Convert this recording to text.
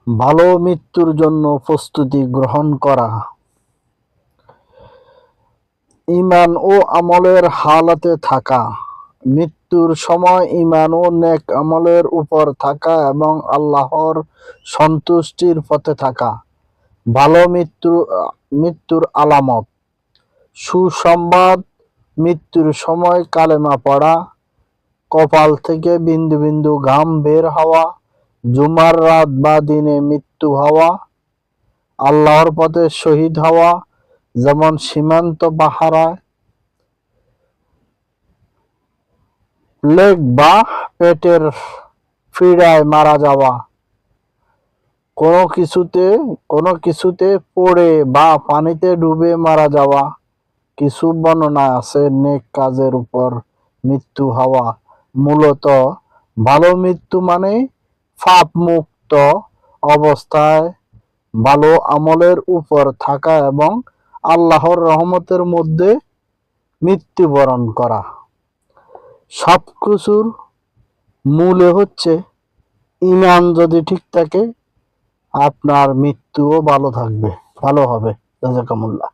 ভালো মৃত্যুর জন্য প্রস্তুতি গ্রহণ করা, ঈমান ও আমলের হালাতে থাকা, মৃত্যুর সময় ঈমান ও নেক আমলের উপর থাকা এবং আল্লাহর সন্তুষ্টির পথে থাকা। ভালো মৃত্যুর আলামত। সুসংবাদ: মৃত্যুর সময় কালেমা পড়া, কপাল থেকে বিন্দু বিন্দু ঘাম বের হওয়া, জুমার রাত বা দিনে মৃত্যু হওয়া, আল্লাহর পথে শহীদ হওয়া, যেমন সীমান্ত পাহারায়, প্লেগ বা পেটের পীড়ায় মারা যাওয়া, কোনো কিছুতে পড়ে বা পানিতে ডুবে মারা যাওয়া। কিছু বর্ণনা আছে নেক কাজের উপর মৃত্যু হওয়া। মূলত ভালো মৃত্যু মানে পাপ মুক্ত অবস্থায় ভালো আমলের উপর থাকা এবং আল্লাহর রহমতের মধ্যে মৃত্যুবরণ করা। সবকিছুর মূলে হচ্ছে ঈমান যদি ঠিক থাকে আপনার মৃত্যুও ভালো হবে। জাযাকাল্লাহ।